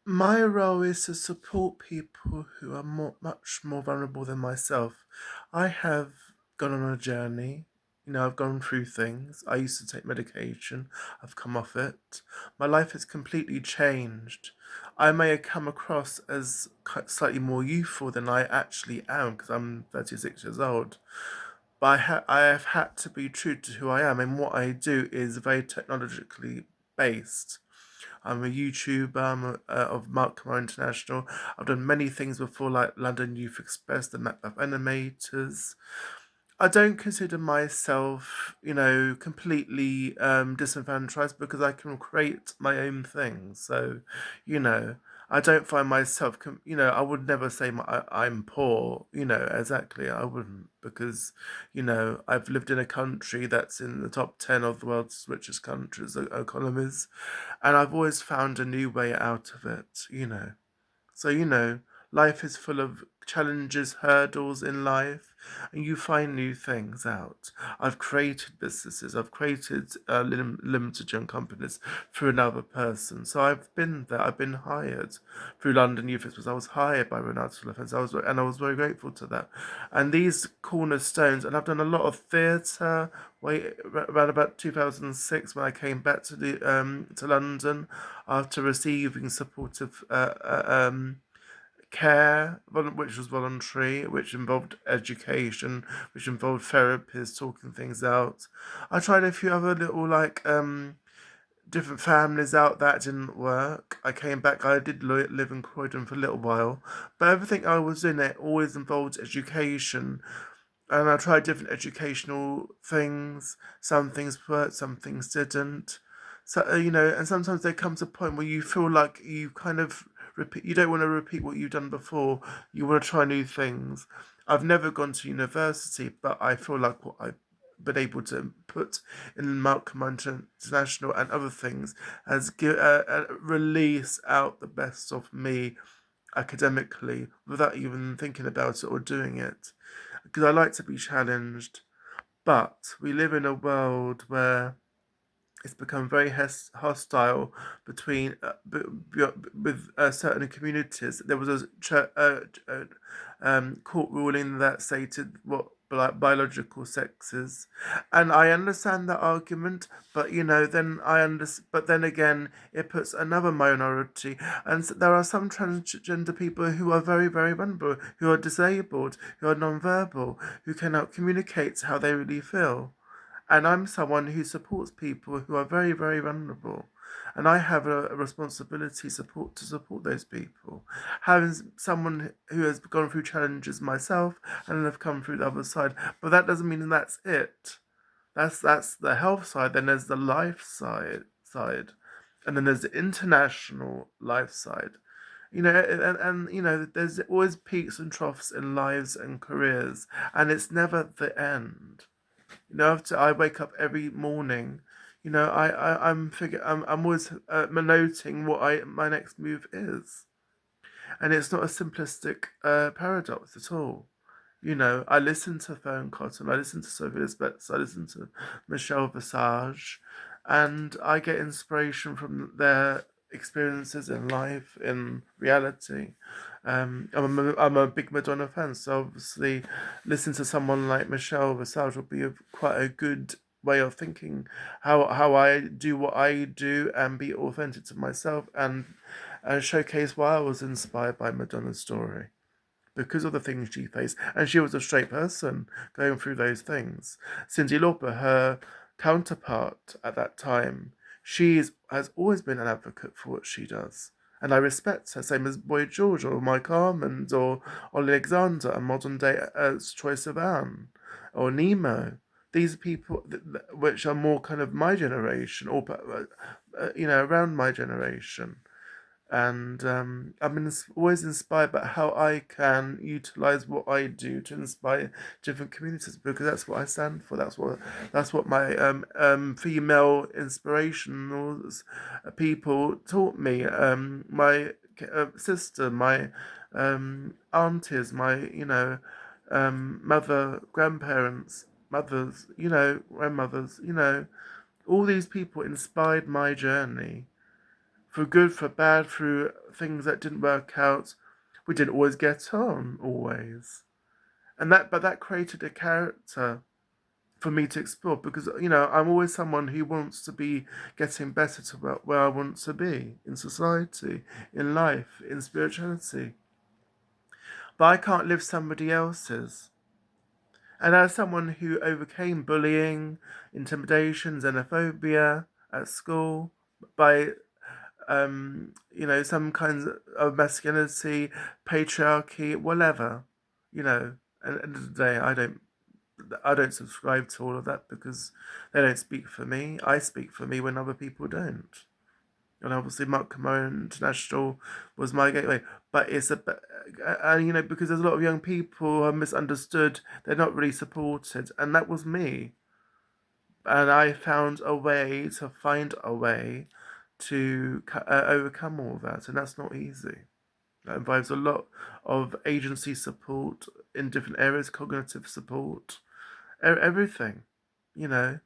My role is to support people who are much more vulnerable than myself. I have gone on a journey. I've gone through things. I used to take medication. I've come off it. My life has completely changed. I may have come across as slightly more youthful than I actually am because I'm 36 years old. But I have had to be true to who I am, and what I do is very technologically based. I'm a YouTuber. Of Kamara International. I've done many things before, like London Youth Express, the Macbeth Animators. I don't consider myself, completely disenfranchised because I can create my own things. So, you know, I don't find myself, I would never say I'm poor, exactly. I wouldn't because, I've lived in a country that's in the top 10 of the world's richest countries, economies, and I've always found a new way out of it. So, life is full of challenges, hurdles in life, and you find new things out. I've created businesses, I've created limited young companies through another person. So I've been there, I've been hired through London Youth Express. I was hired by Ronaldo Defence. I was very grateful to that. And these cornerstones, and I've done a lot of theatre. Around about 2006, when I came back to London after receiving supportive care, which was voluntary, which involved education, which involved therapists talking things out. I tried a few other little different families out that didn't work. I came back. I did live in Croydon for a little while, but everything I was in it always involved education. And I tried different educational things. Some things worked, some things didn't. So and sometimes there comes a point where you feel like you kind of repeat. You don't want to repeat what you've done before. You want to try new things. I've never gone to university, but I feel like what I've been able to put in Malcolm International and other things has release out the best of me academically without even thinking about it or doing it because I like to be challenged. But we live in a world where it's become very hostile between with certain communities. There was a court ruling that stated what biological sex is, and I understand that argument. But then But then again, it puts another minority, and there are some transgender people who are very, very vulnerable, who are disabled, who are non-verbal, who cannot communicate how they really feel. And I'm someone who supports people who are very, very vulnerable. And I have a responsibility to support those people. Having someone who has gone through challenges myself and then have come through the other side. But that doesn't mean that's it. That's the health side. Then there's the life side. And then there's the international life side. And there's always peaks and troughs in lives and careers, and it's never the end. After I wake up every morning, I'm always noting what my next move is, and it's not a simplistic paradox at all. I listen to Fern Cotton, I listen to Sophie Elizabeth, I listen to Michelle Visage, and I get inspiration from their experiences in life, in reality. I'm a big Madonna fan, so obviously, listen to someone like Michelle Visage would be quite a good way of thinking how I do what I do and be authentic to myself and showcase why I was inspired by Madonna's story because of the things she faced. And she was a straight person going through those things. Cyndi Lauper, her counterpart at that time, has always been an advocate for what she does. And I respect her, same as Boy George or Mike Armand or Alexander and modern day Troye Sivan or Nemo. These people, which are more kind of my generation, or around my generation, and always inspired by how I can utilize what I do to inspire different communities because that's what I stand for. That's what my female inspirational people taught me. My sister, my aunties, my mother, grandparents, mothers, grandmothers, all these people inspired my journey for good, for bad, through things that didn't work out. We didn't always get on, always. But that created a character for me to explore because, I'm always someone who wants to be getting better to where I want to be in society, in life, in spirituality. But I can't live somebody else's. And as someone who overcame bullying, intimidation, xenophobia at school by some kinds of masculinity, patriarchy, whatever, at the end of the day, I don't subscribe to all of that because they don't speak for me. I speak for me when other people don't. And obviously, Mark Kamara International was my gateway. But because there's a lot of young people who are misunderstood, they're not really supported. And that was me. And I found a way to overcome all that. And that's not easy. That involves a lot of agency support in different areas, cognitive support, everything. You know,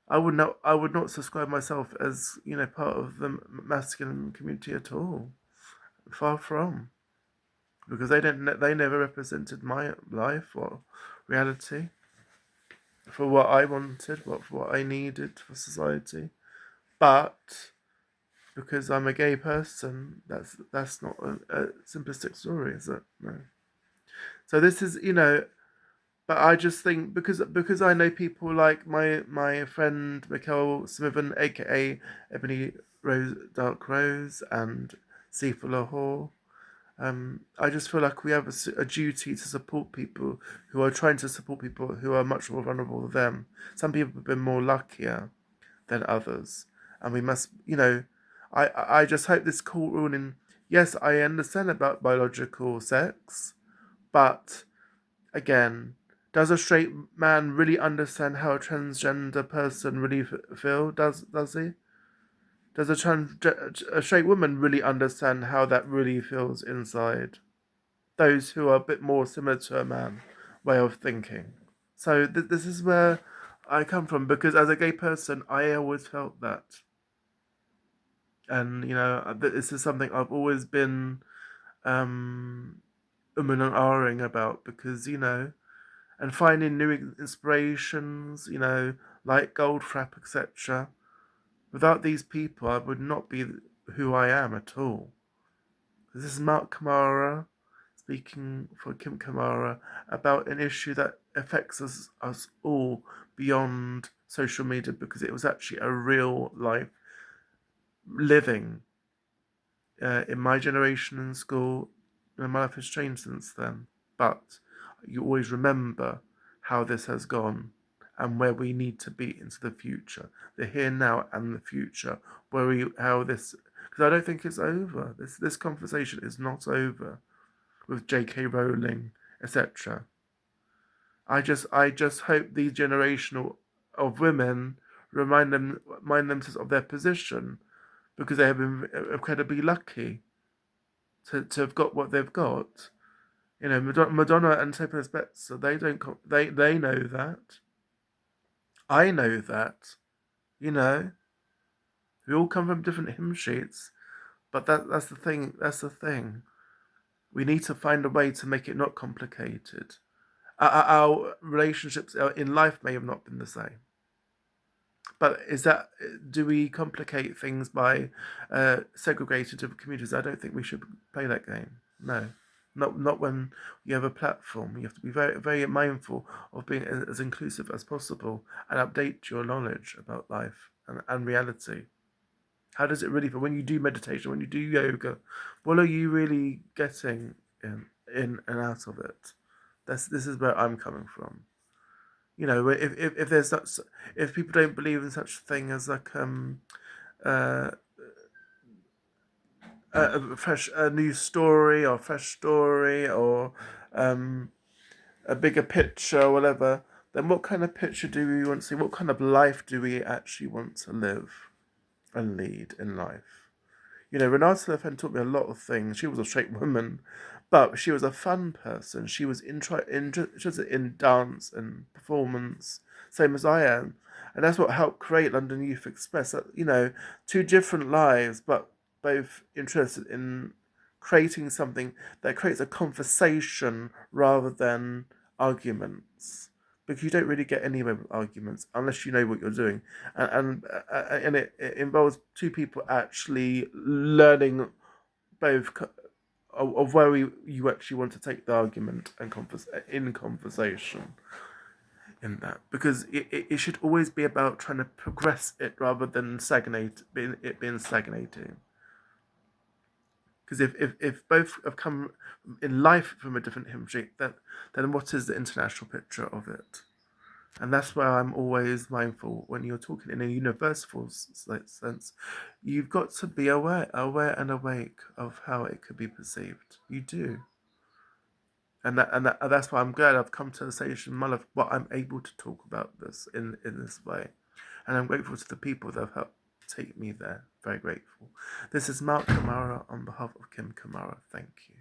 I would not subscribe myself as part of the masculine community at all. Far from, because they never represented my life or reality for what I wanted, for what I needed for society. But because I'm a gay person, that's not a simplistic story, is it? No. So this is, but I just think because I know people like my friend Mikkel Smithen, aka Ebony Rose Dark Rose, and Sifa Lahore. I just feel like we have a duty to support people who are trying to support people who are much more vulnerable than them. Some people have been more luckier than others, and we must, I just hope this court ruling. Yes, I understand about biological sex, but again, does a straight man really understand how a transgender person really feel? Does he? Does a straight woman really understand how that really feels inside? Those who are a bit more similar to a man way of thinking. So this is where I come from because as a gay person, I always felt that, and this is something I've always been and ahhing about because and finding new inspirations, like Goldfrapp, etc. Without these people, I would not be who I am at all. This is Mark Kamara speaking for Kim Kamara about an issue that affects us all beyond social media because it was actually a real life living in my generation in school. My life has changed since then, but you always remember how this has gone and where we need to be into the future, the here now and the future, because I don't think it's over. This conversation is not over with J.K. Rowling, etc. I just hope the generation of women remind themselves of their position because they have been incredibly lucky to have got what they've got. Madonna and Sophia Spencer, they know that. I know that. You know, we all come from different hymn sheets, but that's the thing. That's the thing. We need to find a way to make it not complicated. Our relationships in life may have not been the same, but do we complicate things by segregating different communities? I don't think we should play that game. No, not when you have a platform. You have to be very very mindful of being as inclusive as possible and update your knowledge about life and reality. How does it really feel when you do meditation, when you do yoga? What are you really getting in and out of it? This is where I'm coming from. If there's such, if people don't believe in such a thing as like uh, a new story or fresh story or a bigger picture or whatever, then what kind of picture do we want to see? What kind of life do we actually want to live and lead in life? Renata Lefenn taught me a lot of things. She was a straight woman, but she was a fun person. She was interested in dance and performance, same as I am. And that's what helped create London Youth Express. Two different lives, but both interested in creating something that creates a conversation rather than arguments, because you don't really get anywhere with arguments unless you know what you're doing, and it involves two people actually learning both of where you actually want to take the argument and in conversation in that, because it should always be about trying to progress it rather than being stagnating. Because if both have come in life from a different history, then what is the international picture of it? And that's where I'm always mindful when you're talking in a universal sense. You've got to be aware and awake of how it could be perceived. You do. And that's why I'm glad I've come to the station of what I'm able to talk about this in this way. And I'm grateful to the people that have helped take me there. Very grateful. This is Mark Kamara on behalf of Kim Kamara. Thank you.